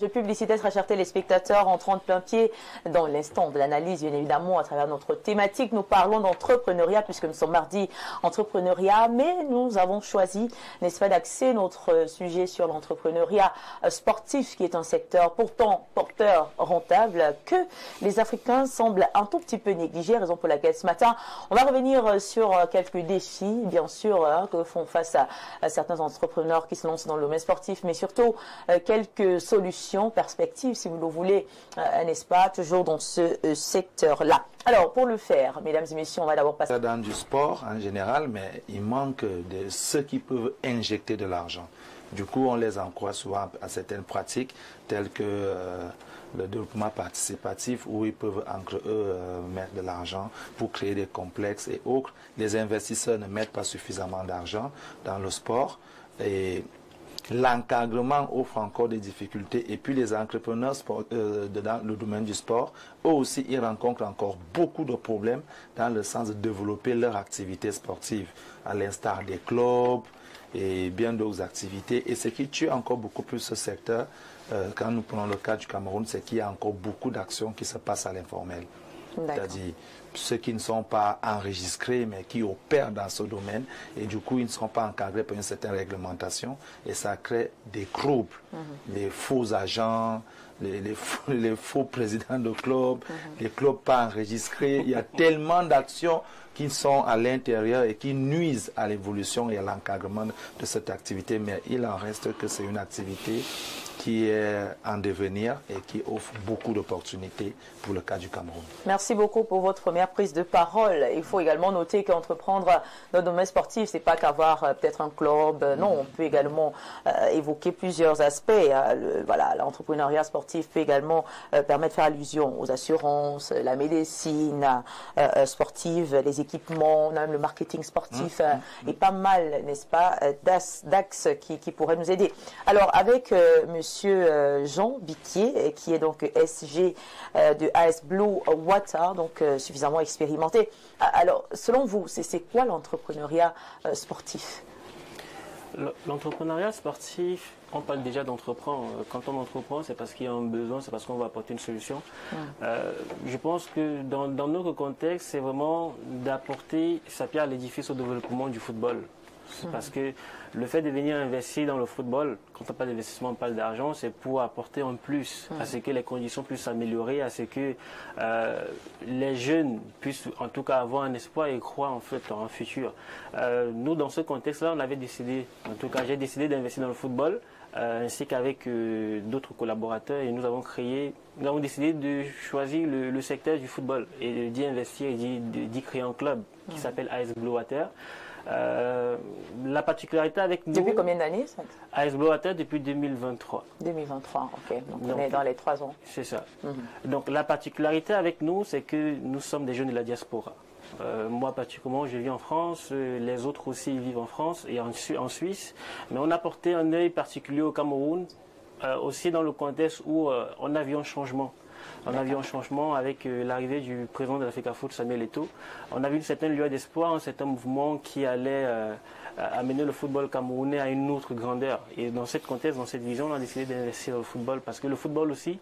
Je publicité très chers téléspectateurs entrant de plein pied dans l'instant de l'analyse, bien évidemment, à travers notre thématique. Nous parlons d'entrepreneuriat puisque nous sommes mardi entrepreneuriat, mais nous avons choisi, n'est-ce pas, d'axer notre sujet sur l'entrepreneuriat sportif qui est un secteur pourtant porteur rentable que les Africains semblent un tout petit peu négliger, raison pour laquelle ce matin, on va revenir sur quelques défis, bien sûr, que font face à certains entrepreneurs qui se lancent dans le domaine sportif, mais surtout quelques solutions, perspectives, si vous le voulez, n'est-ce pas, toujours dans ce secteur-là. Alors, pour le faire, mesdames et messieurs, on va d'abord passer... Dans du sport en général, mais il manque de ceux qui peuvent injecter de l'argent. Du coup, on les encourage souvent à certaines pratiques, telles que le développement participatif, où ils peuvent entre eux mettre de l'argent pour créer des complexes et autres. Les investisseurs ne mettent pas suffisamment d'argent dans le sport. Et l'encadrement offre encore des difficultés et puis les entrepreneurs dans le domaine du sport, eux aussi, ils rencontrent encore beaucoup de problèmes dans le sens de développer leur activité sportive, à l'instar des clubs et bien d'autres activités. Et ce qui tue encore beaucoup plus ce secteur, quand nous prenons le cas du Cameroun, c'est qu'il y a encore beaucoup d'actions qui se passent à l'informel. C'est-à-dire ceux qui ne sont pas enregistrés mais qui opèrent dans ce domaine et du coup ils ne sont pas encadrés par une certaine réglementation et ça crée des troubles. Les faux agents, les faux présidents de clubs, les clubs pas enregistrés. Il y a tellement d'actions qui sont à l'intérieur et qui nuisent à l'évolution et à l'encadrement de cette activité, mais il en reste que c'est une activité qui est en devenir et qui offre beaucoup d'opportunités pour le cas du Cameroun. Merci beaucoup pour votre première prise de parole. Il faut également noter qu'entreprendre dans le domaine sportif, c'est pas qu'avoir peut-être un club. Non, on peut également évoquer plusieurs aspects. Voilà, l'entrepreneuriat sportif peut également permettre de faire allusion aux assurances, la médecine sportive, les équipements, même le marketing sportif et pas mal, n'est-ce pas, d'axes qui pourraient nous aider. Alors, avec Monsieur Jean Biquier, qui est donc SG de AS Blue Water, donc suffisamment expérimenté. Alors, selon vous, c'est quoi l'entrepreneuriat sportif? L'entrepreneuriat sportif, on parle déjà d'entreprendre. Quand on entreprend, c'est parce qu'il y a un besoin, c'est parce qu'on va apporter une solution. Je pense que dans notre contexte, c'est vraiment d'apporter sa pierre à l'édifice au développement du football. C'est parce que le fait de venir investir dans le football, quand on parle d'investissement, on parle d'argent, c'est pour apporter un plus, à ce que les conditions puissent s'améliorer, à ce que les jeunes puissent en tout cas avoir un espoir et croire en fait en un futur. Nous, dans ce contexte-là, on avait décidé, en tout cas j'ai décidé d'investir dans le football, ainsi qu'avec d'autres collaborateurs, et nous avons décidé de choisir le secteur du football et d'y investir et d'y créer un club qui s'appelle AS Blue Water. La particularité avec nous... Depuis combien d'années AS Blue Water depuis 2023. 2023, ok. Donc on est dans les 3 ans. C'est ça. Donc la particularité avec nous, c'est que nous sommes des jeunes de la diaspora. Moi particulièrement, je vis en France, les autres aussi vivent en France et en Suisse. Mais on a porté un œil particulier au Cameroun, aussi dans le contexte où on a vu un changement. On a vu un changement avec l'arrivée du président de l'Africa Foot, Samuel Eto'o. On a vu une certaine lueur d'espoir, un certain mouvement qui allait amener le football camerounais à une autre grandeur. Et dans ce contexte, dans cette vision, on a décidé d'investir dans le football parce que le football aussi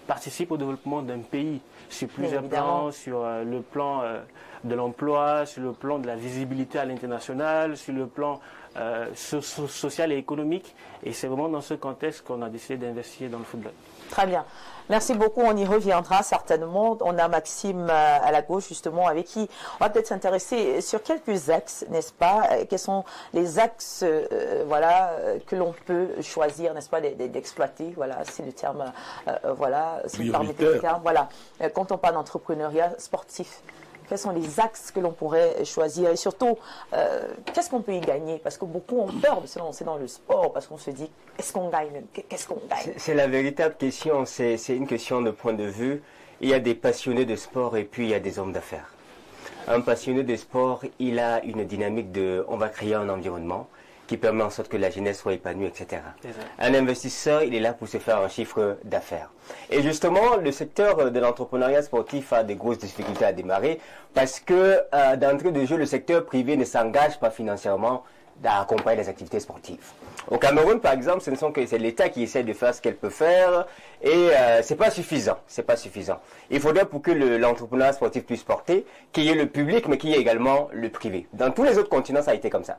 participe au développement d'un pays sur plusieurs plans, sur le plan de l'emploi, sur le plan de la visibilité à l'international, sur le plan social et économique. Et c'est vraiment dans ce contexte qu'on a décidé d'investir dans le football. Très bien. Merci beaucoup, on y reviendra certainement. On a Maxime à la gauche justement avec qui on va peut-être s'intéresser sur quelques axes, n'est-ce pas? Quels sont les axes voilà, que l'on peut choisir, n'est-ce pas, d'exploiter, voilà, c'est le terme, voilà, si vous permettez le terme, voilà, quand on parle d'entrepreneuriat sportif. Quels sont les axes que l'on pourrait choisir et surtout, qu'est-ce qu'on peut y gagner? Parce que beaucoup ont peur de se lancer dans le sport parce qu'on se dit, est-ce qu'on gagne? Qu'est-ce qu'on gagne? C'est la véritable question, c'est une question de point de vue. Il y a des passionnés de sport et puis il y a des hommes d'affaires. Un passionné de sport, il a une dynamique de, on va créer un environnement qui permet en sorte que la jeunesse soit épanouie, etc. Un investisseur, il est là pour se faire un chiffre d'affaires. Et justement, le secteur de l'entrepreneuriat sportif a des grosses difficultés à démarrer parce que d'entrée de jeu, le secteur privé ne s'engage pas financièrement d'accompagner les activités sportives. Au Cameroun, par exemple, c'est l'État qui essaie de faire ce qu'elle peut faire et c'est pas suffisant. C'est pas suffisant. Il faudrait pour que l'entrepreneuriat sportif puisse porter, qu'il y ait le public, mais qu'il y ait également le privé. Dans tous les autres continents, ça a été comme ça.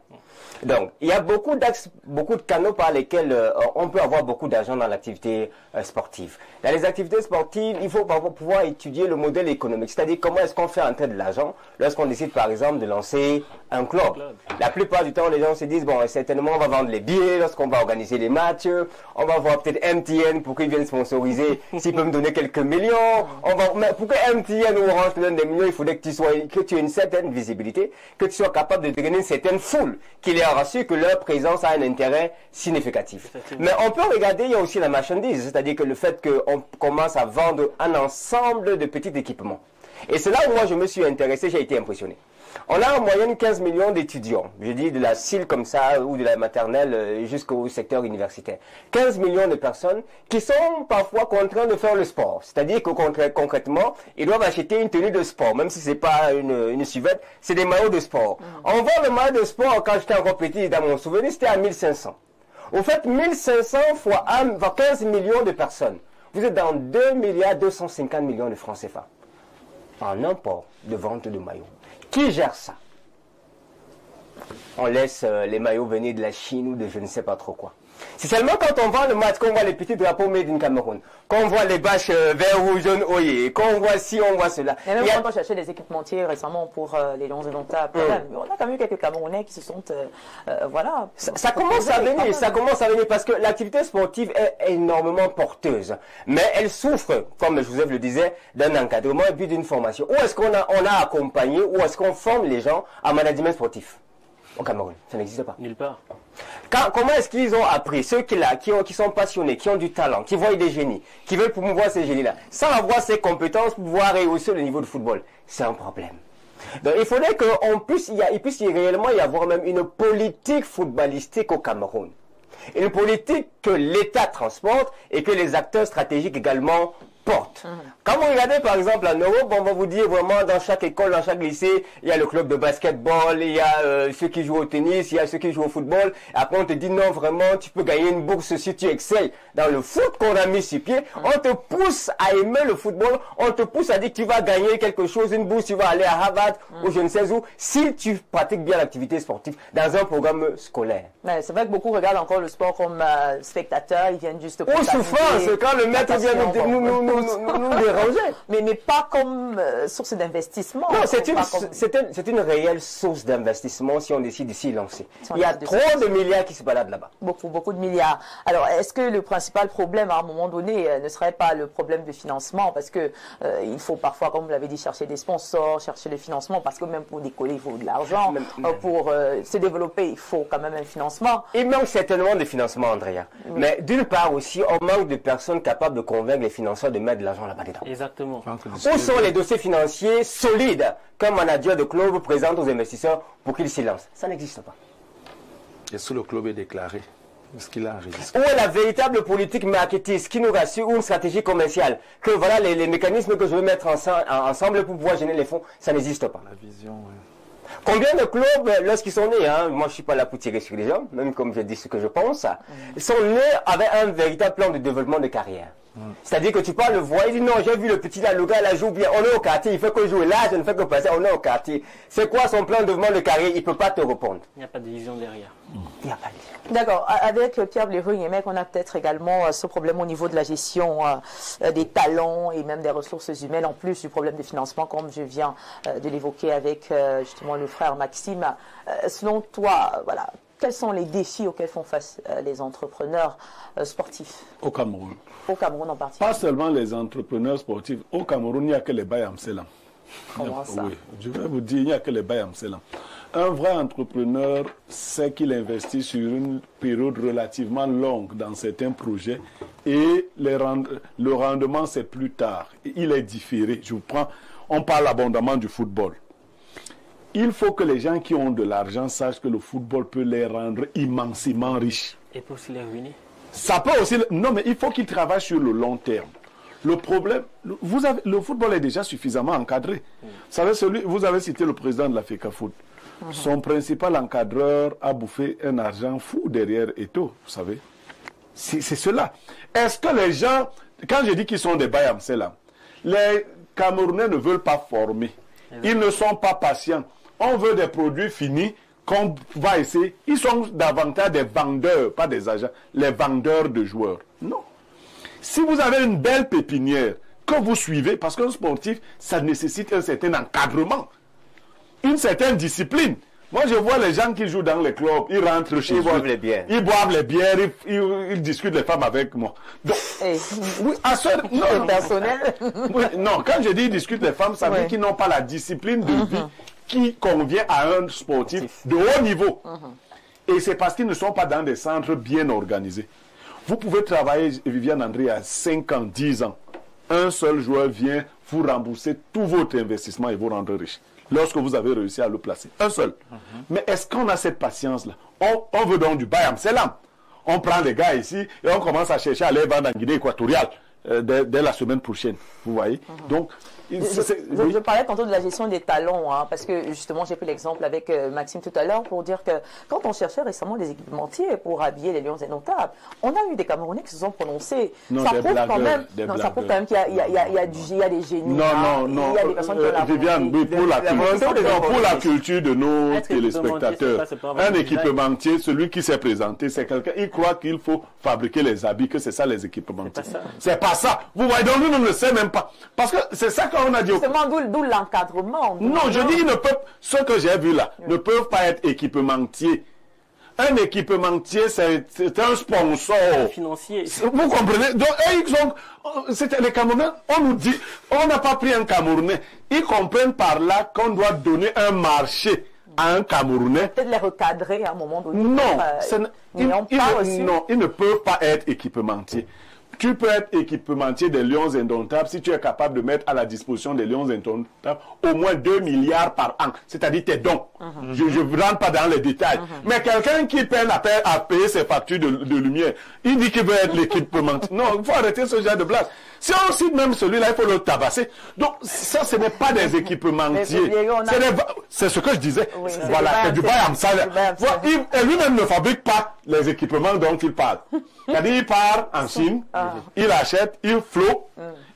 Donc, il y a beaucoup d'axes, beaucoup de canaux par lesquels on peut avoir beaucoup d'argent dans l'activité sportive. Dans les activités sportives, il faut pouvoir étudier le modèle économique, c'est-à-dire comment est-ce qu'on fait entrer de l'argent lorsqu'on décide par exemple de lancer un club. La plupart du temps, les gens se disent, bon, certainement on va vendre les billets lorsqu'on va organiser les matchs, on va voir peut-être MTN pour qu'ils viennent sponsoriser, s'ils peuvent me donner quelques millions, mais pour que MTN ou Orange te donne des millions, il faudrait que tu aies une certaine visibilité, que tu sois capable de drainer une certaine foule, qui leur assure que leur présence a un intérêt significatif. Mais on peut regarder, il y a aussi la marchandise, c'est-à-dire que le fait qu'on commence à vendre un ensemble de petits équipements. Et c'est là où moi je me suis intéressé, j'ai été impressionné. On a en moyenne 15 millions d'étudiants, je dis de la CIL comme ça, ou de la maternelle jusqu'au secteur universitaire. 15 millions de personnes qui sont parfois contraintes de faire le sport. C'est-à-dire que concrètement, ils doivent acheter une tenue de sport, même si c'est pas une suivette, c'est des maillots de sport. On vend le maillot de sport, quand j'étais encore petit, dans mon souvenir, c'était à 1500. Au fait, 1500 fois 15 millions de personnes. Vous êtes dans 2,250 milliards de francs CFA. En import de vente de maillots. Qui gère ça? On laisse les maillots venir de la Chine ou de je ne sais pas trop quoi. C'est seulement quand on voit le match, qu'on voit les petits drapeaux made in Cameroun, qu'on voit les bâches vert, rouge, jaune, oyé, qu'on voit ci, on voit cela. Et même quand on cherchait des équipementiers récemment pour les Lions indomptables, on a quand même eu quelques Camerounais qui se sont, voilà. Ça commence à venir, ça commence à venir parce que l'activité sportive est énormément porteuse. Mais elle souffre, comme Joseph le disait, d'un encadrement et puis d'une formation. Où est-ce qu'on a accompagné, où est-ce qu'on forme les gens en management sportif? Au Cameroun, ça n'existe pas. Nulle part. Comment est-ce qu'ils ont appris, ceux qui sont passionnés, qui ont du talent, qui voient des génies, qui veulent promouvoir ces génies-là, sans avoir ces compétences pour pouvoir rehausser le niveau de football? C'est un problème. Donc il faudrait qu'il puisse réellement y avoir même une politique footballistique au Cameroun. Une politique que l'État transporte et que les acteurs stratégiques également portent. Quand vous regardez par exemple en Europe, on va vous dire vraiment dans chaque école, dans chaque lycée, il y a le club de basketball, il y a ceux qui jouent au tennis, il y a ceux qui jouent au football. Après on te dit non vraiment, tu peux gagner une bourse si tu excelles dans le foot qu'on a mis sur pied. On te pousse à aimer le football, on te pousse à dire que tu vas gagner quelque chose, une bourse, tu vas aller à Harvard ou je ne sais où, si tu pratiques bien l'activité sportive dans un programme scolaire. C'est vrai que beaucoup regardent encore le sport comme spectateurs, ils viennent juste pour souffrance, quand le maître vient nous déranger. Mais pas comme source d'investissement. Non, c'est une réelle source d'investissement si on décide de s'y lancer. Il y a trop de milliards qui se baladent là-bas. Beaucoup de milliards. Alors, est-ce que le principal problème, à un moment donné, ne serait pas le problème de financement? Parce que il faut parfois, comme vous l'avez dit, chercher des sponsors, chercher le financement, parce que même pour décoller, il faut de l'argent. Pour se développer, il faut quand même un financement. Il manque certainement de financement, Andrea. Oui. Mais d'une part aussi, on manque de personnes capables de convaincre les financeurs de mettre de l'argent là-bas dedans. Exactement. Où sont les dossiers financiers solides qu'un manager de club présente aux investisseurs pour qu'ils s'y lancent? Ça n'existe pas. Et si le club est déclaré, est-ce qu'il a un registre? Où est la véritable politique marketing qui nous rassure, ou une stratégie commerciale? Que voilà, les mécanismes que je veux mettre ensemble pour pouvoir générer les fonds, ça n'existe pas. La vision, oui. Combien de clubs, lorsqu'ils sont nés, moi je suis pas là pour tirer sur les gens, même comme je dis ce que je pense, sont nés avec un véritable plan de développement de carrière. C'est-à-dire que tu parles, le voir, il dit non, j'ai vu le petit là, le gars là joue bien, on est au quartier, il fait que jouer là, je ne fais que passer, on est au quartier. C'est quoi son plan de développement de carrière? Il ne peut pas te répondre. Il n'y a pas de vision derrière. Il n'y a pas de vision. D'accord. Avec Pierre Bléreux-Yémec, on a peut-être également ce problème au niveau de la gestion des talents et même des ressources humaines, en plus du problème de financement, comme je viens de l'évoquer avec justement le frère Maxime. Selon toi, voilà, quels sont les défis auxquels font face les entrepreneurs sportifs au Cameroun? Au Cameroun en particulier. Pas seulement les entrepreneurs sportifs. Au Cameroun, il n'y a que les Bayamselan. Comment ça? Oui, je vais vous dire, il n'y a que les Bayamselan. Un vrai entrepreneur sait qu'il investit sur une période relativement longue dans certains projets et le rendement c'est plus tard. Il est différé. On parle abondamment du football. Il faut que les gens qui ont de l'argent sachent que le football peut les rendre immensément riches. Et pour aussi les ruiner. Ça peut aussi... Non, mais il faut qu'ils travaillent sur le long terme. Le problème, le football est déjà suffisamment encadré. Vous savez, vous avez cité le président de la FECAFOOT. Son principal encadreur a bouffé un argent fou derrière Eto'o, vous savez. C'est cela. Est-ce que les gens, quand je dis qu'ils sont des Bayamsela, les Camerounais ne veulent pas former. Ils ne sont pas patients. On veut des produits finis qu'on va essayer. Ils sont davantage des vendeurs, pas des agents. Les vendeurs de joueurs. Non. Si vous avez une belle pépinière que vous suivez, parce qu'un sportif, ça nécessite un certain encadrement, une certaine discipline. Moi, je vois les gens qui jouent dans les clubs, ils rentrent chez eux. Ils boivent les bières. Ils boivent les bières, ils discutent les femmes avec moi. Donc, oui, à ce non, personnel. Oui, non, quand je dis ils discutent les femmes, ça veut dire qu'ils n'ont pas la discipline de vie qui convient à un sportif de haut niveau. Et c'est parce qu'ils ne sont pas dans des centres bien organisés. Vous pouvez travailler, Viviane André, à 5 ans, 10 ans. Un seul joueur vient vous rembourser tout votre investissement et vous rendre riche. Lorsque vous avez réussi à le placer. Un seul. Mais est-ce qu'on a cette patience-là? On veut donc du Bayam Selam. On prend les gars ici et on commence à chercher à les vendre en Guinée équatoriale dès la semaine prochaine. Vous voyez? Donc, je parlais tantôt de la gestion des talents, hein, parce que justement j'ai pris l'exemple avec Maxime tout à l'heure pour dire que quand on cherchait récemment les équipementiers pour habiller les Lions Indomptables, on a eu des Camerounais qui se sont prononcés. Non, ça prouve quand même, qu'il y a des génies. Non, il y a des personnes qui ont la Viviane, oui, pour la culture de nos téléspectateurs, un équipementier, celui qui s'est présenté, c'est quelqu'un, il croit qu'il faut fabriquer les habits, que c'est ça les équipementiers. C'est pas ça. Vous voyez, donc nous ne le savons même pas. Parce que c'est ça qu'on a dit. Justement, d'où l'encadrement. Non, je dis, ils ne peuvent, ceux que j'ai vus là, ne peuvent pas être équipementiers. Un équipementier, c'est un sponsor. Financier. Vous comprenez? Donc, c'était les Camerounais, on nous dit, on n'a pas pris un Camerounais. Ils comprennent par là qu'on doit donner un marché à un Camerounais. Peut-être les recadrer à un moment donné. Non, ils ne peuvent pas être équipementiers. Tu peux être équipementier des Lions Indomptables si tu es capable de mettre à la disposition des Lions Indomptables au moins 2 milliards par an, c'est-à-dire tes dons. Je ne rentre pas dans les détails. Mais quelqu'un qui peine à payer ses factures de lumière, il dit qu'il veut être l'équipementier. Non, il faut arrêter ce genre de blague. Si on cite même celui-là, il faut le tabasser. Donc, ça, ce n'est pas des équipementiers. C'est ce que je disais. Oui, voilà, c'est du Bayam Sala. Et lui-même ne fabrique pas les équipements dont il parle. C'est-à-dire, il part en Chine, il achète, il flotte,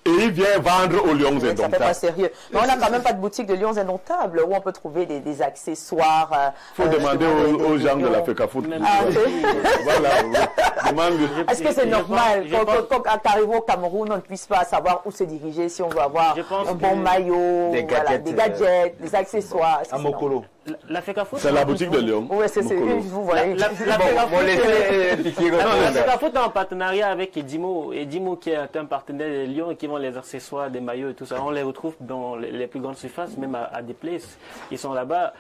et il vient vendre aux Lions Indomptables. Ça fait pas sérieux. Mais on n'a quand même pas de boutique de Lions Indomptables où on peut trouver des accessoires. Il faut demander aux gens de l'Africa Foot. Voilà. Est-ce que c'est normal qu'arrivé au Cameroun, on ne puisse pas savoir où se diriger si on veut avoir un bon maillot, des gadgets, des accessoires? À Mokolo. C'est la boutique de Lyon. Oui, c'est vous voyez. L'Africa Foot est en partenariat avec Edimo. Edimo qui est un partenaire de Lyon et qui vend les accessoires, des maillots et tout ça. On les retrouve dans les plus grandes surfaces, même à des places. Ils sont là-bas.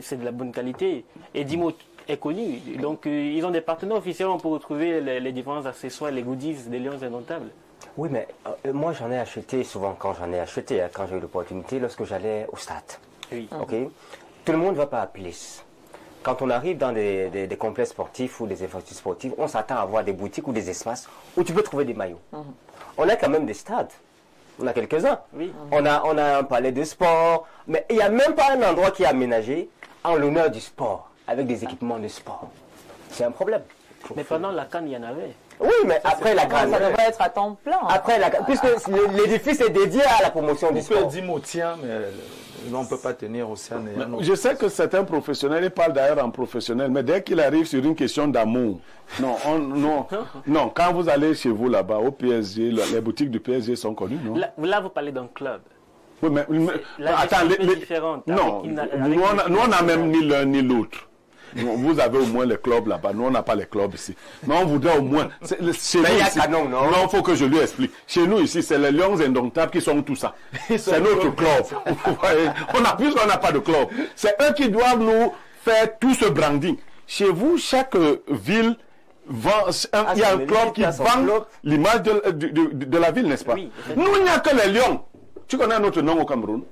C'est de la bonne qualité. Edimo est connu. Donc, ils ont des partenaires officiels. On peut retrouver les différents accessoires, les goodies des Lions Indomptables. Oui, mais moi, j'en ai acheté souvent quand j'ai eu l'opportunité, lorsque j'allais au stade. Oui. OK? Tout le monde ne va pas à Place. Quand on arrive dans des complexes sportifs ou des infrastructures sportives, on s'attend à avoir des boutiques ou des espaces où tu peux trouver des maillots. On a quand même des stades. On a quelques-uns. Oui. On a un palais de sport. Mais il n'y a même pas un endroit qui est aménagé en l'honneur du sport, avec des équipements de sport. C'est un problème. Mais pendant la CAN, il y en avait. Oui, mais après la CAN. Ça devrait être à temps plein. Après la CAN, puisque l'édifice est dédié à la promotion du sport. On peut dire mot tient, mais on ne peut pas tenir aussi. Je sais que certains professionnels, ils parlent d'ailleurs en professionnel, mais dès qu'il arrive sur une question d'amour, non, quand vous allez chez vous là-bas, au PSG, les boutiques du PSG sont connues, non? Là, vous parlez d'un club. Oui, mais attends, différente. Non, nous on n'a même ni l'un ni l'autre. Vous avez au moins les clubs là-bas. Nous, on n'a pas les clubs ici. Mais on voudrait au moins. Chez nous, ici, non, il faut que je lui explique. Chez nous, ici, c'est les Lions Indomptables qui sont tout ça. C'est notre club. On n'a plus, on n'a pas de club. C'est eux qui doivent nous faire tout ce branding. Chez vous, chaque ville vend. Il y a un club qui vend l'image de la ville, n'est-ce pas? Oui, nous, il n'y a que les Lions. Tu connais notre nom au Cameroun?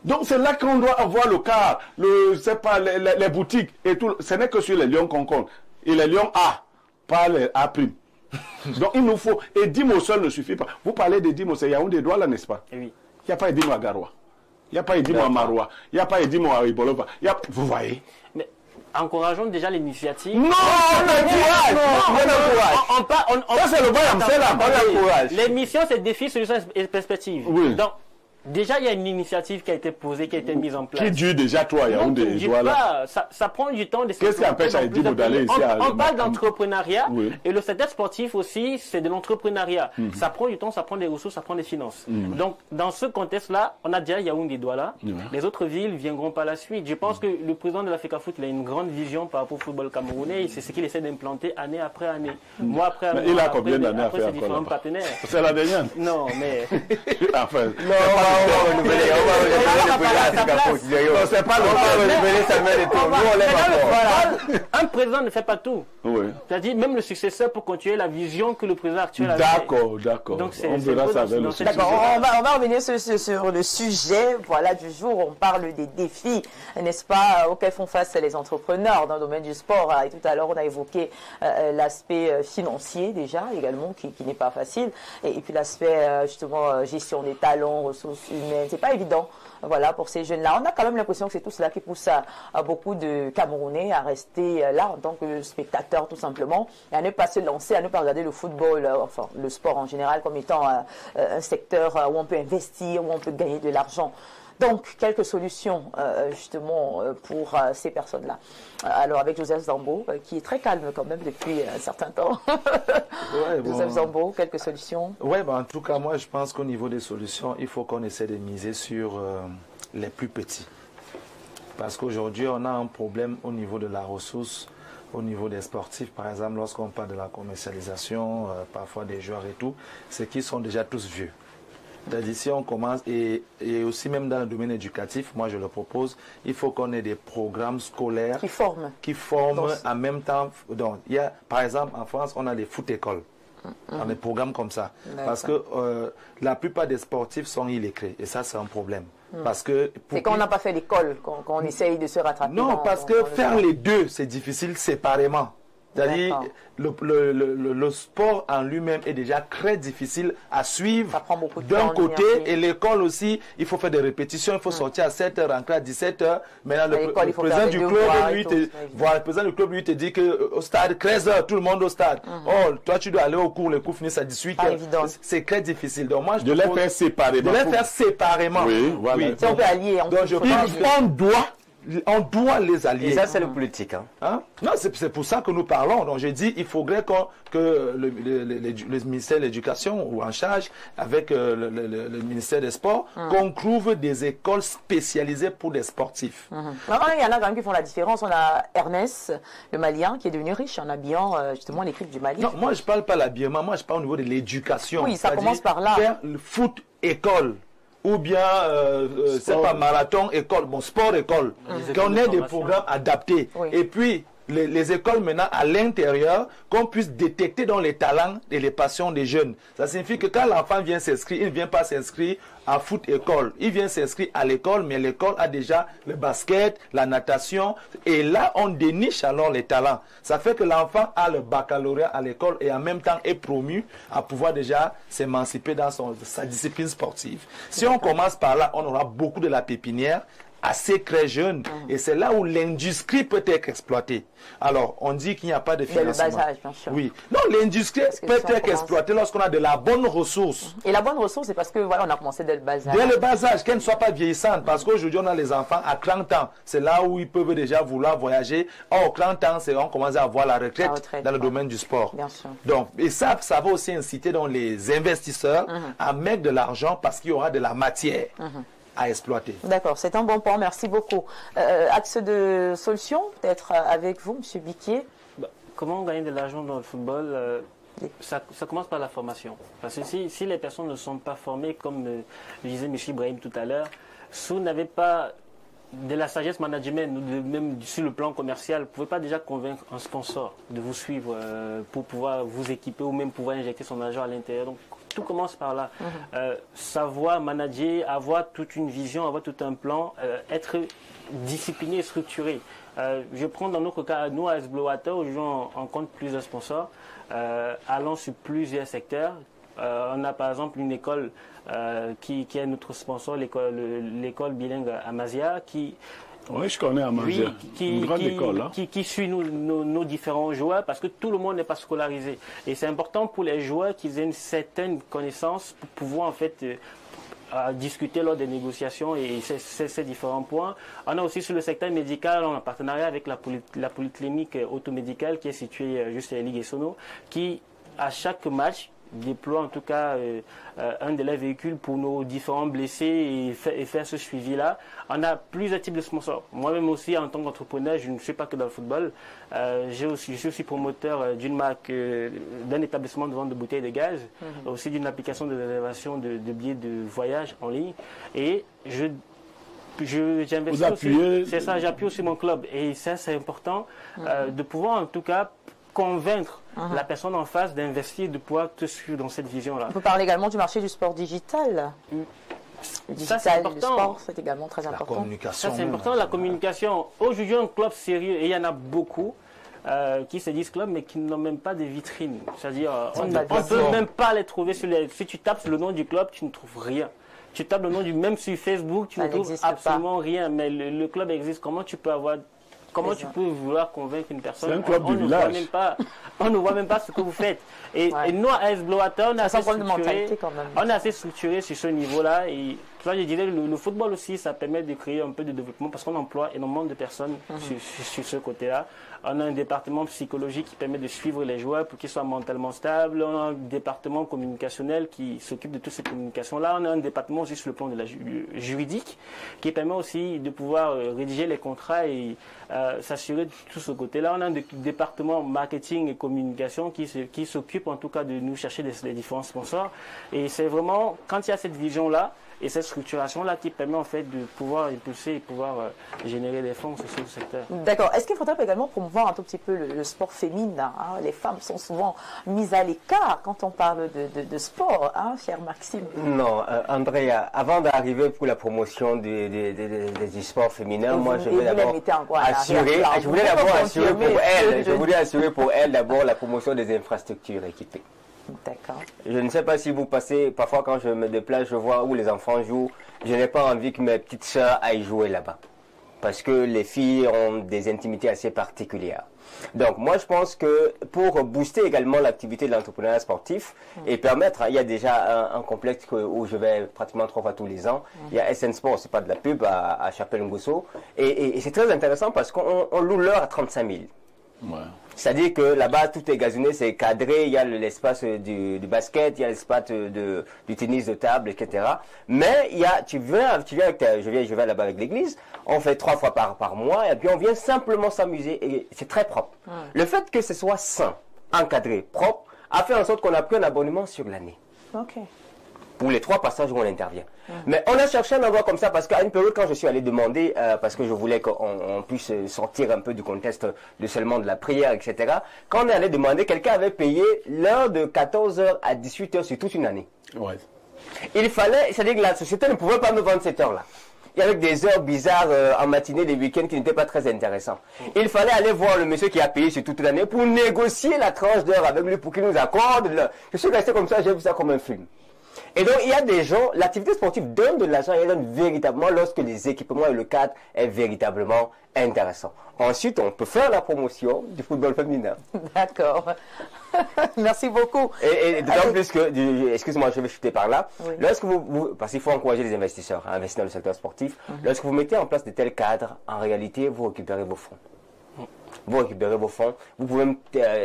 Donc c'est là qu'on doit avoir le car, les boutiques et tout. Ce n'est que sur les Lions qu'on compte. Et les Lions A, pas les A'. Donc il nous faut. Et Dimo seul ne suffit pas. Vous parlez de Dimo, c'est Yaoundé Douala, n'est-ce pas? Oui. Il n'y a pas de Dimo à Garoua. Il n'y a pas Edimo Maroua, il n'y a pas Edimo Aribolova. Vous voyez? Mais encourageons déjà l'initiative. Non, on encourage. Ça, c'est le Bayam, c'est là, on encourage. L'émission, c'est défis, solutions et perspectives. Oui. Donc, déjà, il y a une initiative qui a été posée, qui a été mise en place. Qui dure déjà toi, Yaoundé. Voilà. Ça prend du temps. Qu'est-ce qui empêche à Edimo d'aller ici On parle d'entrepreneuriat, oui. et le secteur sportif aussi, c'est de l'entrepreneuriat. Ça prend du temps, ça prend des ressources, ça prend des finances. Donc, dans ce contexte-là, on a déjà Yaoundé Douala. Les autres villes viendront par la suite. Je pense que le président de la FECAFOOT, il a une grande vision par rapport au football camerounais, et c'est ce qu'il essaie d'implanter année après année. Mois après mois. Il a combien d'années à faire différents partenaires. C'est la dernière. Non, mais... Enfin, un président ne fait pas tout. Oui. C'est-à-dire, même le successeur peut continuer la vision que le président actuel a. D'accord. Donc, on verra ça avec le successeur. D'accord, on va revenir sur le sujet du jour. On parle des défis, n'est-ce pas, auxquels font face les entrepreneurs dans le domaine du sport. Et tout à l'heure, on a évoqué l'aspect financier déjà, également, qui n'est pas facile. Et puis l'aspect, justement, gestion des talents, ressources humaines. C'est pas évident. Voilà, pour ces jeunes-là. On a quand même l'impression que c'est tout cela qui pousse à beaucoup de Camerounais à rester là en tant que spectateurs, tout simplement, et à ne pas se lancer, à ne pas regarder le football, enfin le sport en général, comme étant un secteur où on peut investir, où on peut gagner de l'argent. Donc, quelques solutions, justement, pour ces personnes-là. Alors, avec Joseph Zambo, qui est très calme quand même depuis un certain temps. Joseph Zambo, quelques solutions. Oui, en tout cas, moi, je pense qu'au niveau des solutions, il faut qu'on essaie de miser sur les plus petits. Parce qu'aujourd'hui, on a un problème au niveau de la ressource, au niveau des sportifs. Par exemple, lorsqu'on parle de la commercialisation, parfois des joueurs et tout, c'est qu'ils sont déjà tous vieux. C'est-à-dire, si on commence, et aussi même dans le domaine éducatif, moi je le propose, il faut qu'on ait des programmes scolaires qui forment en même temps. Donc, il y a, par exemple, en France, on a des foot-écoles. On a des programmes comme ça. Parce que la plupart des sportifs sont illettrés. Et ça, c'est un problème. Parce que c'est quand on n'a pas fait l'école qu'on essaye de se rattraper. Non, parce que faire les deux, c'est difficile séparément. C'est-à-dire, le sport en lui-même est déjà très difficile à suivre d'un côté, et l'école aussi, il faut faire des répétitions, il faut sortir à 7h, rentrer à 17h. Maintenant, le président du club, lui, te dit qu'au stade, 13h, tout le monde au stade. Oh, toi, tu dois aller au cours, les cours finissent à 18h. C'est très difficile. Donc, moi, je les faire séparément. De les faire séparément. Oui, voilà. Oui. Si on peut allier. On doit les allier. Et ça, c'est le politique. Non, c'est pour ça que nous parlons. Donc, j'ai dit, il faudrait que le ministère de l'Éducation, ou en charge, avec le ministère des Sports, qu'on trouve des écoles spécialisées pour des sportifs. Il y en a quand même qui font la différence. On a Ernest, le Malien, qui est devenu riche en habillant justement l'équipe du Mali. Non, moi, je ne parle pas l'habillement, moi, je parle au niveau de l'éducation. Oui, ça commence par là. Faire le foot école. Ou bien, c'est pas marathon, école, sport, école. Qu'on ait des programmes adaptés. Oui. Et puis, les écoles maintenant à l'intérieur, qu'on puisse détecter dans les talents et les passions des jeunes. Ça signifie que quand l'enfant vient s'inscrire, il ne vient pas s'inscrire à foot école. Il vient s'inscrire à l'école, mais l'école a déjà le basket, la natation. Et là, on déniche alors les talents. Ça fait que l'enfant a le baccalauréat à l'école et en même temps est promu à pouvoir déjà s'émanciper dans sa discipline sportive. Si on commence par là, on aura beaucoup de la pépinière assez très jeune, et c'est là où l'industrie peut être exploitée. Alors, on dit qu'il n'y a pas de financement. Le bas âge, bien sûr. Oui. Non, l'industrie peut être exploitée lorsqu'on a de la bonne ressource. Et la bonne ressource, c'est parce que voilà, on a commencé dès le bas âge. Dès le bas âge, qu'elle ne soit pas vieillissante, parce qu'aujourd'hui, on a les enfants à 30 ans. C'est là où ils peuvent déjà vouloir voyager. Or, 30 ans, on commence à avoir la retraite dans le domaine du sport. Bien sûr. Donc, et ça va aussi inciter donc, les investisseurs à mettre de l'argent parce qu'il y aura de la matière. À exploiter. D'accord, c'est un bon point, merci beaucoup. Axe de solution, peut-être avec vous, M. Biquier. Comment gagner de l'argent dans le football ça commence par la formation. Parce que si les personnes ne sont pas formées, comme le disait M. Ibrahim tout à l'heure, si vous n'avez pas de la sagesse management, même sur le plan commercial, vous ne pouvez pas déjà convaincre un sponsor de vous suivre pour pouvoir vous équiper ou même pouvoir injecter son argent à l'intérieur. Donc, tout commence par là. Savoir manager, avoir toute une vision, avoir tout un plan, être discipliné et structuré. Je prends dans notre cas, nous à S-Blowater, aujourd'hui on compte plusieurs sponsors, allons sur plusieurs secteurs, On a par exemple une école qui est notre sponsor, l'école bilingue Amazia, qui... Oui, je connais Amazia, une grande école. Hein. Qui suit nos différents joueurs parce que tout le monde n'est pas scolarisé. Et c'est important pour les joueurs qu'ils aient une certaine connaissance pour pouvoir en fait à discuter lors des négociations et ces différents points. On a aussi sur le secteur médical, on a un partenariat avec la polyclinique automédicale qui est située juste à Ligue Sono, qui à chaque match déploie en tout cas un de leurs véhicules pour nos différents blessés et faire ce suivi-là. On a plusieurs types de sponsors. Moi-même aussi, en tant qu'entrepreneur, je ne suis pas que dans le football. Je suis aussi promoteur d'une marque, d'un établissement de vente de bouteilles de gaz, aussi d'une application de réservation de billets de voyage en ligne. Et j'investis aussi. C'est ça, j'appuie aussi mon club. Et ça, c'est important de pouvoir en tout cas convaincre la personne en face d'investir, de pouvoir te suivre dans cette vision-là. On peut parler également du marché du sport digital. Ça, c'est important. Le sport, c'est également très important. La communication. Ça, c'est important, la communication. Aujourd'hui, un club sérieux, et il y en a beaucoup, qui se disent club, mais qui n'ont même pas de vitrine. C'est-à-dire, on ne peut même pas les trouver sur les... Si tu tapes le nom du club, tu ne trouves rien. Tu tapes le nom même sur Facebook, tu ne trouves absolument rien. Mais le club existe. Comment tu peux avoir... Comment tu peux vouloir convaincre une personne? C'est un club de village. On ne voit même pas ce que vous faites. Et nous, à AS Blauwater, on est assez structuré sur ce niveau-là. Et je dirais, le football aussi, ça permet de créer un peu de développement parce qu'on emploie énormément de personnes sur ce côté-là. On a un département psychologique qui permet de suivre les joueurs pour qu'ils soient mentalement stables. On a un département communicationnel qui s'occupe de toutes ces communications-là. On a un département aussi sur le plan de la juridique qui permet aussi de pouvoir rédiger les contrats et s'assurer de tout ce côté-là. On a un département marketing et communication qui s'occupe en tout cas de nous chercher les différents sponsors. Et c'est vraiment, quand il y a cette vision-là, et cette structuration-là qui permet en fait de pouvoir impulser et pouvoir générer des fonds sur ce secteur. D'accord. Est-ce qu'il faudrait également promouvoir un tout petit peu le sport féminin, hein? Les femmes sont souvent mises à l'écart quand on parle de sport, hein, cher Maxime? Non, Andrea, avant d'arriver pour la promotion du sport féminin, moi je voulais d'abord assurer pour elle d'abord la promotion des infrastructures équipées. D'accord. Je ne sais pas si vous passez, parfois quand je me déplace, je vois où les enfants jouent. Je n'ai pas envie que mes petites sœurs aillent jouer là-bas. Parce que les filles ont des intimités assez particulières. Donc moi je pense que pour booster également l'activité de l'entrepreneuriat sportif et permettre, il y a déjà un complexe où je vais pratiquement 3 fois tous les ans. Il y a SN Sport, c'est pas de la pub, à Chapelle-Ngosso. Et c'est très intéressant parce qu'on loue l'heure à 35 000. Ouais. C'est-à-dire que là-bas, tout est gazonné, c'est cadré, il y a l'espace du basket, il y a l'espace du tennis de table, etc. Mais il y a, je vais là-bas avec l'église, on fait 3 fois par mois, et puis on vient simplement s'amuser, et c'est très propre. Ouais. Le fait que ce soit sain, encadré, propre, a fait en sorte qu'on a pris un abonnement sur l'année. Ok. Pour les 3 passages où on intervient. Mais on a cherché un endroit comme ça parce qu'à une période, quand je suis allé demander, parce que je voulais qu'on puisse sortir un peu du contexte de seulement de la prière, etc. Quand on est allé demander, quelqu'un avait payé l'heure de 14h à 18h sur toute une année. Ouais. Il fallait, c'est-à-dire que la société ne pouvait pas me vendre cette heure-là. Et avec des heures bizarres en matinée, des week-ends qui n'étaient pas très intéressants. Il fallait aller voir le monsieur qui a payé sur toute l'année pour négocier la tranche d'heure avec lui pour qu'il nous accorde. Je suis resté comme ça, j'ai vu ça comme un film. Et donc, il y a des gens, l'activité sportive donne de l'argent, elle donne véritablement lorsque les équipements et le cadre est véritablement intéressant. Ensuite, on peut faire la promotion du football féminin. D'accord. Merci beaucoup. Et d'autant plus que, excusez-moi, je vais chuter par là. Oui. Lorsque parce qu'il faut encourager les investisseurs à investir dans le secteur sportif, lorsque vous mettez en place de tels cadres, en réalité, vous récupérez vos fonds. Vous récupérez vos fonds, vous pouvez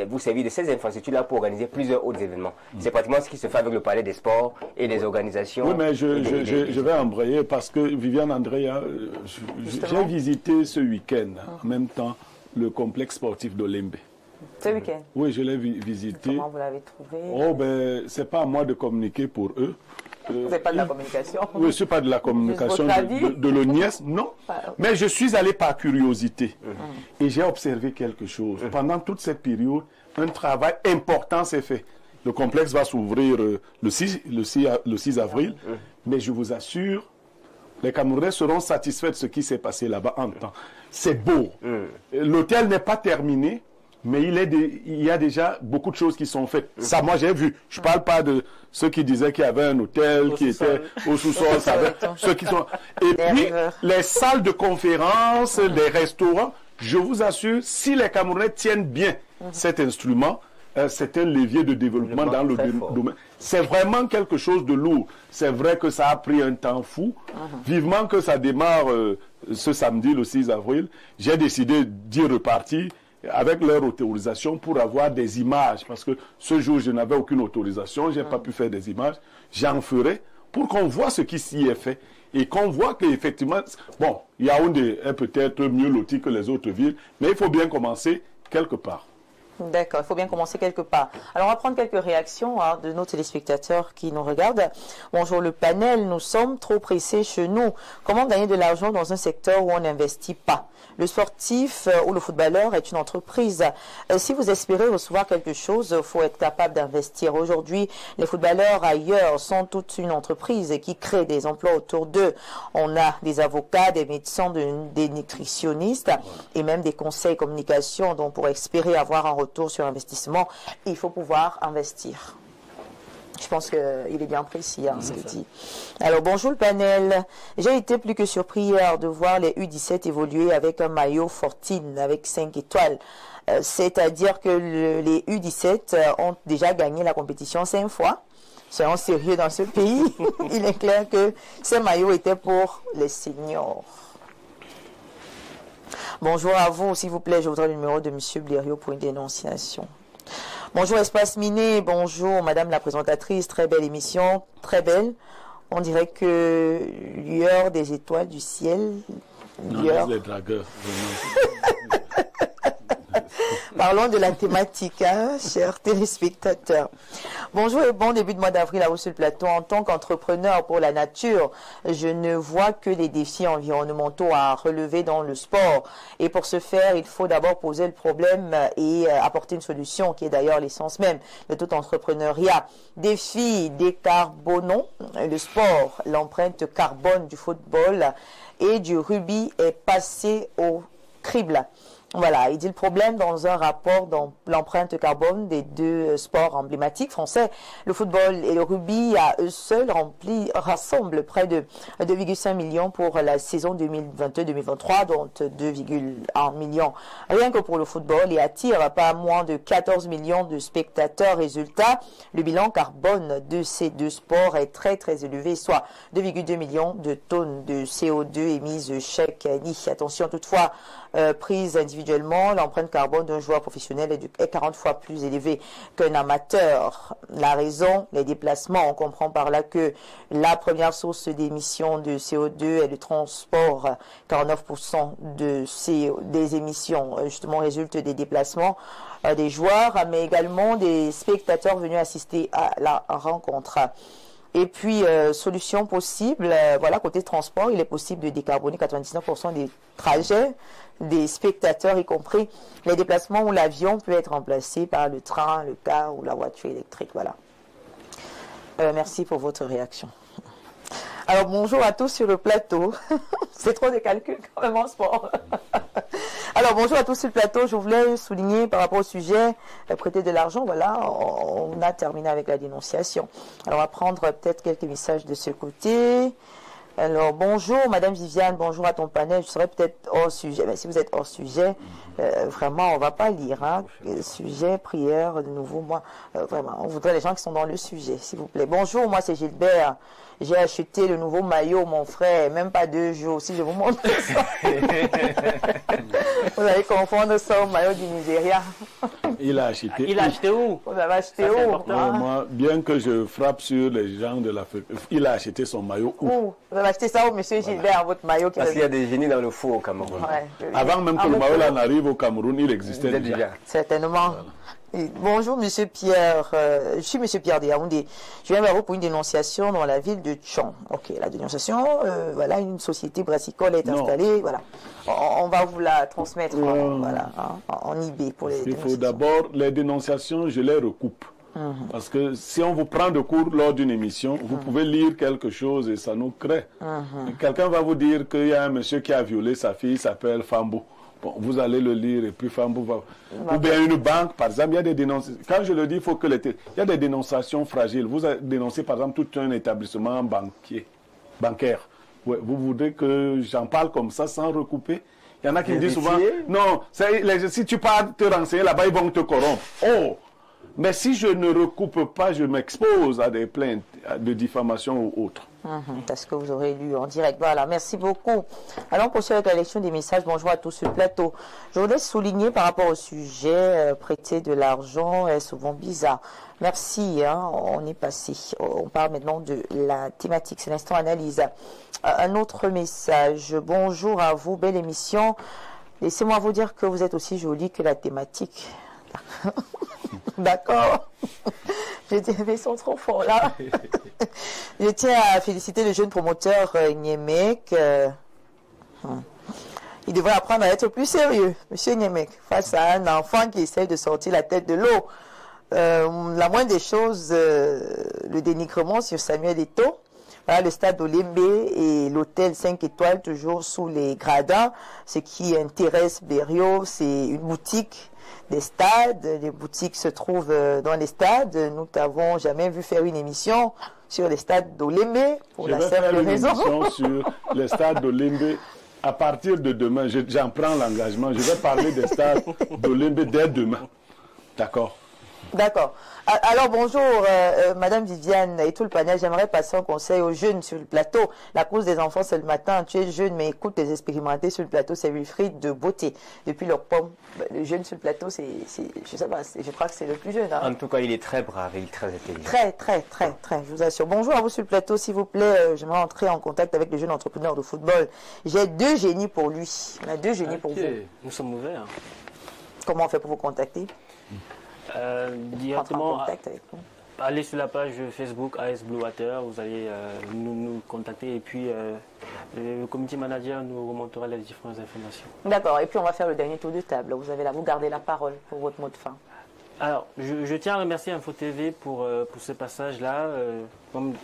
vous servir de ces infrastructures-là pour organiser plusieurs autres événements. C'est pratiquement ce qui se fait avec le Palais des Sports et les organisations. Oui, mais je vais embrayer parce que Viviane Andrea, j'ai visité ce week-end en même temps le complexe sportif d'Olembe. Ce week-end? Oui, je l'ai visité. Comment vous l'avez trouvé? Oh, ben, c'est pas à moi de communiquer pour eux. Vous n'êtes pas de la communication? Oui, ce n'est pas de la communication de l'ONIES, non. Mais je suis allé par curiosité et j'ai observé quelque chose. Pendant toute cette période, un travail important s'est fait. Le complexe va s'ouvrir le 6 avril, mais je vous assure, les Camerounais seront satisfaits de ce qui s'est passé là-bas en temps. C'est beau. L'hôtel n'est pas terminé. mais il y a déjà beaucoup de choses qui sont faites. Ça, moi, j'ai vu. Je ne parle pas de ceux qui disaient qu'il y avait un hôtel qui était au sous-sol. Ceux qui sont... Et puis, les salles de conférence, les restaurants, je vous assure, si les Camerounais tiennent bien cet instrument, c'est un levier de développement dans le domaine. C'est vraiment quelque chose de lourd. C'est vrai que ça a pris un temps fou. Vivement que ça démarre ce samedi, le 6 avril. J'ai décidé d'y repartir avec leur autorisation pour avoir des images. Parce que ce jour, je n'avais aucune autorisation. Je n'ai pas pu faire des images. J'en ferai pour qu'on voit ce qui s'y est fait. Et qu'on voit qu'effectivement, bon, Yaoundé est peut-être mieux loti que les autres villes, mais il faut bien commencer quelque part. D'accord, il faut bien commencer quelque part. Alors, on va prendre quelques réactions de nos téléspectateurs qui nous regardent. Bonjour le panel, nous sommes trop pressés chez nous. Comment gagner de l'argent dans un secteur où on n'investit pas? Le sportif ou le footballeur est une entreprise. Si vous espérez recevoir quelque chose, il faut être capable d'investir. Aujourd'hui, les footballeurs ailleurs sont toute une entreprise qui crée des emplois autour d'eux. On a des avocats, des médecins, des nutritionnistes et même des conseils communication. Donc, pour espérer avoir un retour sur investissement, il faut pouvoir investir. Je pense qu'il est bien précis, ce qu'il dit. Alors, bonjour le panel. J'ai été plus que surpris hier de voir les U17 évoluer avec un maillot Fortine, avec 5 étoiles. C'est-à-dire que les U17 ont déjà gagné la compétition 5 fois. Soyons sérieux dans ce pays. Il est clair que ces maillots étaient pour les seniors. Bonjour à vous, s'il vous plaît. Je voudrais le numéro de M. Blériot pour une dénonciation. Bonjour Espace Miné, bonjour Madame la présentatrice, très belle émission, très belle. On dirait que lueur des étoiles du ciel. Non, les dragueurs, Parlons de la thématique, chers téléspectateurs. Bonjour et bon début de mois d'avril à vous sur le plateau. En tant qu'entrepreneur pour la nature, je ne vois que les défis environnementaux à relever dans le sport. Et pour ce faire, il faut d'abord poser le problème et apporter une solution, qui est d'ailleurs l'essence même de tout entrepreneuriat. Défi décarbonons le sport. L'empreinte carbone du football et du rugby est passée au crible. Voilà, il dit le problème dans un rapport dans l'empreinte carbone des deux sports emblématiques français. Le football et le rugby à eux seuls rassemblent près de 2,5 millions pour la saison 2022-2023, dont 2,1 millions rien que pour le football, et attirent pas moins de 14 millions de spectateurs. Résultat, le bilan carbone de ces deux sports est très très élevé, soit 2,2 millions de tonnes de CO2 émises chaque année. Attention toutefois, prise individuellement, l'empreinte carbone d'un joueur professionnel est 40 fois plus élevée qu'un amateur. La raison, les déplacements. On comprend par là que la première source d'émissions de CO2 est le transport. 49% des émissions justement résultent des déplacements des joueurs, mais également des spectateurs venus assister à la rencontre. Et puis, solution possible, voilà, côté transport, il est possible de décarboner 99% des trajets des spectateurs, y compris les déplacements où l'avion peut être remplacé par le train, le car ou la voiture électrique. Voilà. Merci pour votre réaction. Alors, bonjour à tous sur le plateau. C'est trop de calculs quand même en sport. Alors, bonjour à tous sur le plateau. Je voulais souligner par rapport au sujet, prêter de l'argent, voilà, on a terminé avec la dénonciation. Alors, on va prendre peut-être quelques messages de ce côté. Alors, bonjour Madame Viviane, bonjour à ton panel. Je serai peut-être hors sujet. Mais si vous êtes hors sujet, vraiment, on ne va pas lire. Sujet, prière, de nouveau, moi, vraiment, on voudrait les gens qui sont dans le sujet, s'il vous plaît. Bonjour, moi c'est Gilbert. J'ai acheté le nouveau maillot, mon frère, même pas 2 jours. Si je vous montre ça, vous allez confondre ça au maillot du Nigeria. Il a acheté. Il a acheté où? Vous avez acheté où? Moi, bien que je frappe sur les gens de l'Afrique, il a acheté son maillot où? Vous avez acheté ça où, monsieur Gilbert, votre maillot? Parce qu'il y a des génies dans le faux au Cameroun. Ouais. Avant même que le maillot là n'arrive au Cameroun, il existait déjà. Certainement. Voilà. Bonjour Monsieur Pierre, je suis Monsieur Pierre de Yaoundé. Je viens vers vous pour une dénonciation dans la ville de Tchon. Ok, la dénonciation, voilà, une société brassicole est installée, voilà. On va vous la transmettre en eBay pour les dénonciations. Il faut d'abord, les dénonciations, je les recoupe. Parce que si on vous prend de court lors d'une émission, vous pouvez lire quelque chose et ça nous crée. Quelqu'un va vous dire qu'il y a un monsieur qui a violé sa fille, il s'appelle Fambo. Bon, vous allez le lire et puis Fambou va... Ou bien une banque, par exemple, il y a des dénonciations. Quand je le dis, il faut que il y a des dénonciations fragiles. Vous avez dénoncé, par exemple, tout un établissement bancaire. Ouais, vous voudrez que j'en parle comme ça sans recouper? Il y en a qui me disent souvent, non, si tu pars te renseigner là-bas, ils vont te corrompre. Oh! Mais si je ne recoupe pas, je m'expose à des plaintes de diffamation ou autres. Parce que vous aurez lu en direct. Voilà, merci beaucoup. Allons poursuivre avec la lecture des messages. Bonjour à tous sur le plateau. Je voulais souligner par rapport au sujet, prêter de l'argent est souvent bizarre. Merci, hein, on est passé. On parle maintenant de la thématique. C'est l'instant analyse. Un autre message. Bonjour à vous, belle émission. Laissez-moi vous dire que vous êtes aussi jolie que la thématique. D'accord. Je dirais, ils sont trop forts là. Je tiens à féliciter le jeune promoteur Niemek. Il devrait apprendre à être plus sérieux, monsieur Niemek, face à un enfant qui essaie de sortir la tête de l'eau. La moindre des choses, le dénigrement sur Samuel Eto'o. Voilà, le stade Olembe et l'hôtel 5 étoiles toujours sous les gradins. Ce qui intéresse Berrios, c'est une boutique des stades. Les boutiques se trouvent dans les stades. Nous n'avons jamais vu faire une émission sur les stades d'Olembe pour la simple raison. Je vais faire une émission sur les stades d'Olembe à partir de demain. J'en prends l'engagement. Je vais parler des stades d'Olembe dès demain. D'accord. D'accord. Alors bonjour Madame Viviane et tout le panel. J'aimerais passer un conseil aux jeunes sur le plateau. La cause des enfants c'est le matin. Tu es jeune mais écoute les expérimentés sur le plateau. C'est Wilfried de beauté. Depuis leur pomme, le jeune sur le plateau je sais pas, je crois que c'est le plus jeune. Hein. En tout cas il est très brave et il est très intelligent. Très, je vous assure. Bonjour à vous sur le plateau s'il vous plaît. J'aimerais entrer en contact avec le jeune entrepreneur de football. J'ai 2 génies pour lui. On a 2 génies pour vous. Nous sommes ouverts. Comment on fait pour vous contacter? Directement, en contact avec nous. Allez sur la page Facebook AS Blue Water, vous allez nous contacter et puis le community manager nous remontera les différentes informations. D'accord, et puis on va faire le dernier tour de table. Vous gardez la parole pour votre mot de fin. Alors, je tiens à remercier Info TV pour ce passage-là. Comme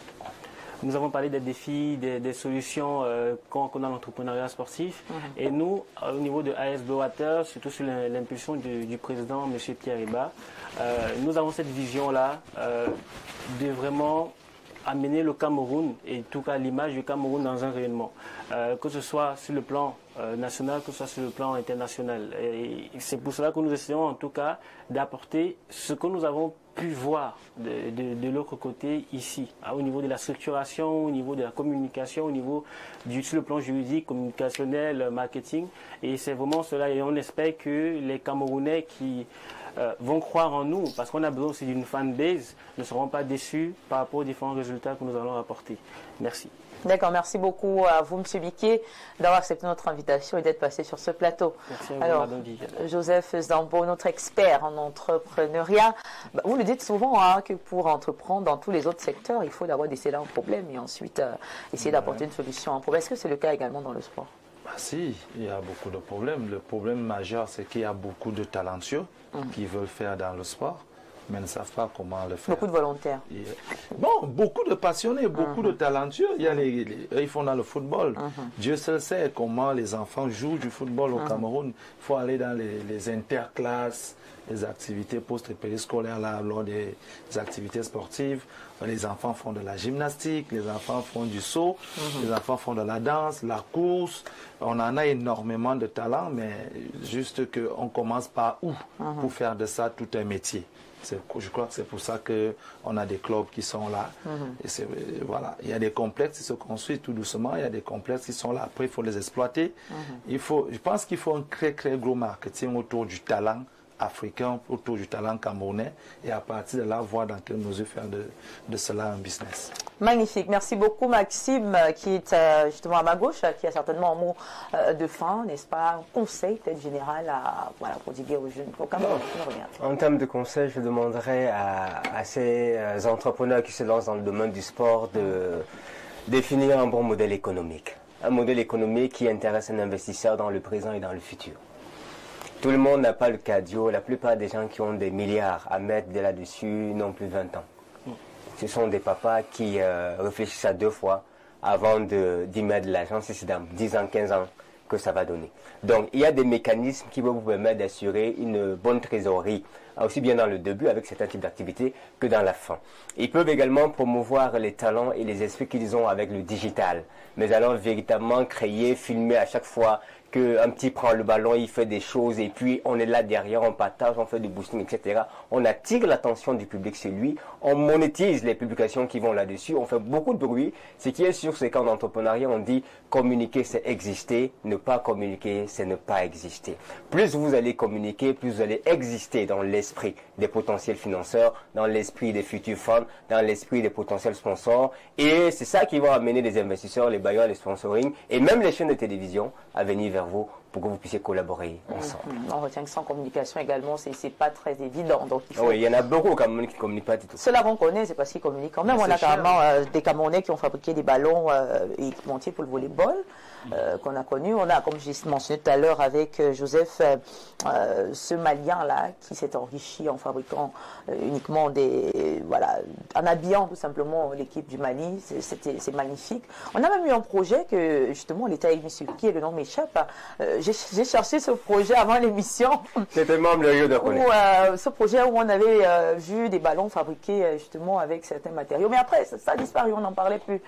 nous avons parlé des défis, des solutions qu'on a dans l'entrepreneuriat sportif. Et nous, au niveau de AS Blue Water, surtout sur l'impulsion du président, M. Pierre Eba, nous avons cette vision-là de vraiment amener le Cameroun, et en tout cas l'image du Cameroun dans un rayonnement, que ce soit sur le plan national, que ce soit sur le plan international. Et c'est pour cela que nous essayons en tout cas d'apporter ce que nous avons pu voir de l'autre côté ici, au niveau de la structuration, au niveau de la communication, au niveau sur le plan juridique, communicationnel, marketing. Et c'est vraiment cela. Et on espère que les Camerounais qui vont croire en nous, parce qu'on a besoin aussi d'une fanbase, ne seront pas déçus par rapport aux différents résultats que nous allons apporter. Merci. D'accord, merci beaucoup à vous, M. Biquet, d'avoir accepté notre invitation et d'être passé sur ce plateau. Merci à vous, alors, Madame Viviane. Joseph Zambo, notre expert en entrepreneuriat, vous le dites souvent hein, que pour entreprendre dans tous les autres secteurs, il faut d'abord déceler un problème et ensuite essayer d'apporter une solution à un problème. Est-ce que c'est le cas également dans le sport? Si, il y a beaucoup de problèmes. Le problème majeur, c'est qu'il y a beaucoup de talentueux qui veulent faire dans le sport, mais ne savent pas comment le faire. Beaucoup de volontaires. Bon, beaucoup de passionnés, beaucoup de talentueux. Il y a ils font dans le football. Dieu seul sait comment les enfants jouent du football au Cameroun. Il faut aller dans les interclasses, les activités post-périscolaires lors des activités sportives. Les enfants font de la gymnastique, les enfants font du saut, les enfants font de la danse, la course. On en a énormément de talent, mais juste qu'on commence par où pour faire de ça tout un métier. Je crois que c'est pour ça qu'on a des clubs qui sont là. Et voilà. Il y a des complexes qui se construisent tout doucement. Il y a des complexes qui sont là. Après, il faut les exploiter. Je pense qu'il faut un très, très gros marketing autour du talent africain, autour du talent camerounais. Et à partir de là, voir dans quelle mesure faire de cela un business. Magnifique. Merci beaucoup, Maxime, qui est justement à ma gauche, qui a certainement un mot de fin, n'est-ce pas, un conseil peut-être général à prodiguer aux jeunes au Cameroun. En termes de conseils, je demanderais à ces entrepreneurs qui se lancent dans le domaine du sport de définir un bon modèle économique. Un modèle économique qui intéresse un investisseur dans le présent et dans le futur. Tout le monde n'a pas le cadio. La plupart des gens qui ont des milliards à mettre là-dessus n'ont plus 20 ans. Ce sont des papas qui réfléchissent à 2 fois avant d'y mettre de l'argent. Si c'est dans 10 ans, 15 ans que ça va donner. Donc, il y a des mécanismes qui vont vous permettre d'assurer une bonne trésorerie, aussi bien dans le début avec certains types d'activités que dans la fin. Ils peuvent également promouvoir les talents et les esprits qu'ils ont avec le digital, mais alors véritablement créer, filmer à chaque fois qu'un petit prend le ballon, il fait des choses et puis on est là derrière, on partage, on fait du boosting, etc. On attire l'attention du public sur lui, on monétise les publications qui vont là-dessus, on fait beaucoup de bruit. Ce qui est sûr, c'est qu'en entrepreneuriat, on dit communiquer, c'est exister, ne pas communiquer, c'est ne pas exister. Plus vous allez communiquer, plus vous allez exister dans l'esprit des potentiels financeurs, dans l'esprit des futurs fonds, dans l'esprit des potentiels sponsors. Et c'est ça qui va amener les investisseurs, les bailleurs, les sponsoring et même les chaînes de télévision à venir vers vous pour que vous puissiez collaborer ensemble. On retient que sans communication également, c'est pas très évident. Donc oui, il y en a beaucoup au Cameroun qui ne communiquent pas du tout. Ceux-là qu'on connaît, c'est parce qu'ils communiquent quand même. On a carrément des Camerounais qui ont fabriqué des ballons équipementiers pour le volleyball, qu'on a connu. On a, comme j'ai mentionné tout à l'heure avec Joseph, ce Malien-là qui s'est enrichi en fabriquant uniquement en habillant tout simplement l'équipe du Mali. C'est magnifique. On a même eu un projet que justement l'État a mis sur pied, le nom m'échappe. J'ai cherché ce projet avant l'émission. C'était même le lieu de connaître. Ce projet où on avait vu des ballons fabriqués justement avec certains matériaux. Mais après, ça a disparu, on n'en parlait plus.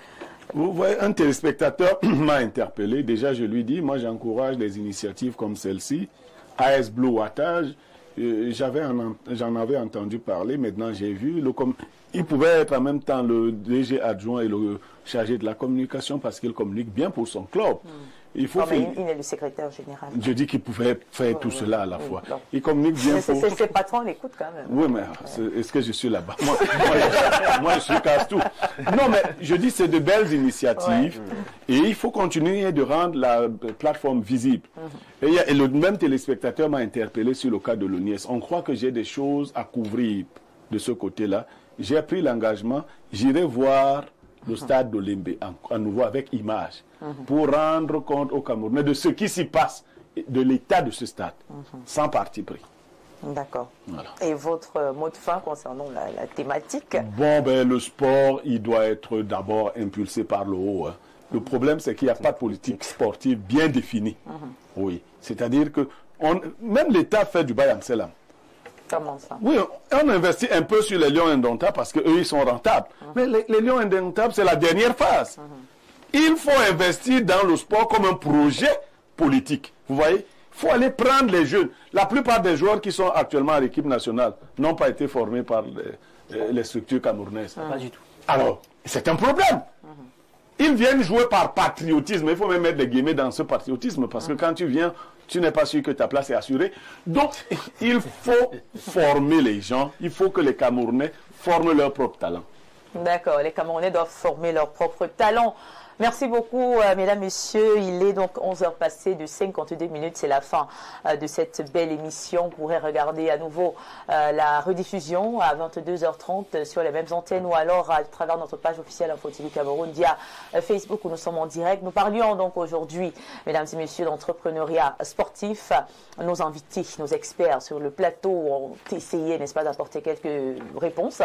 Vous voyez, un téléspectateur m'a interpellé. Déjà, je lui dis, moi j'encourage des initiatives comme celle-ci. AS Blue Wattage, j'en avais entendu parler, maintenant j'ai vu. Il pouvait être en même temps le DG adjoint et le chargé de la communication parce qu'il communique bien pour son club. Il est le secrétaire général. Je dis qu'il pouvait faire tout cela à la fois. Il communique bien pour... Ses patrons l'écoutent quand même. Oui, mais est-ce que je suis là-bas moi, je suis casse-tout. Non, mais je dis c'est de belles initiatives et il faut continuer de rendre la plateforme visible. Et le même téléspectateur m'a interpellé sur le cas de l'ONIES. On croit que j'ai des choses à couvrir de ce côté-là. J'ai pris l'engagement, j'irai voir le stade d'Olembe à nouveau avec image pour rendre compte aux Camerounais de ce qui s'y passe, de l'état de ce stade, sans parti pris. D'accord. Voilà. Et votre mot de fin concernant la thématique? Bon, le sport, il doit être d'abord impulsé par le haut. Hein. Le problème, c'est qu'il n'y a pas de politique sportive bien définie. Oui. C'est-à-dire que même l'État fait du bail en selam. Comment ça? Oui, on investit un peu sur les lions indomptables parce qu'eux, ils sont rentables. Mais les lions indomptables, c'est la dernière phase. Il faut investir dans le sport comme un projet politique. Vous voyez? Il faut aller prendre les jeunes. La plupart des joueurs qui sont actuellement à l'équipe nationale n'ont pas été formés par les structures camerounaises. Pas du tout. Alors, c'est un problème. Ils viennent jouer par patriotisme. Il faut même mettre des guillemets dans ce patriotisme parce que quand tu viens, tu n'es pas sûr que ta place est assurée. Donc, il faut former les gens. Il faut que les Camerounais forment leur propre talent. D'accord, les Camerounais doivent former leur propre talent. Merci beaucoup, mesdames, messieurs. Il est donc 11h passées de 52 minutes. C'est la fin de cette belle émission. Vous pourrez regarder à nouveau la rediffusion à 22h30 sur les mêmes antennes ou alors à travers notre page officielle Info TV Cameroun via Facebook où nous sommes en direct. Nous parlions donc aujourd'hui, mesdames et messieurs, d'entrepreneuriat sportif. Nos invités, nos experts sur le plateau ont essayé, n'est-ce pas, d'apporter quelques réponses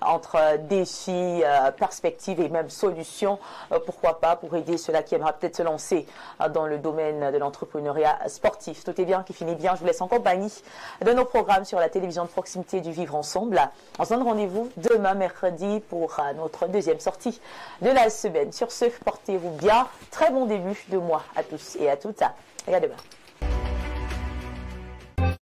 entre défis, perspectives et même solutions. Pourquoi pas pour aider ceux-là qui aimeraient peut-être se lancer dans le domaine de l'entrepreneuriat sportif. Tout est bien, qui finit bien. Je vous laisse en compagnie de nos programmes sur la télévision de proximité du Vivre Ensemble. On se donne rendez-vous demain mercredi pour notre deuxième sortie de la semaine. Sur ce, portez-vous bien. Très bon début de mois à tous et à toutes. Et à demain.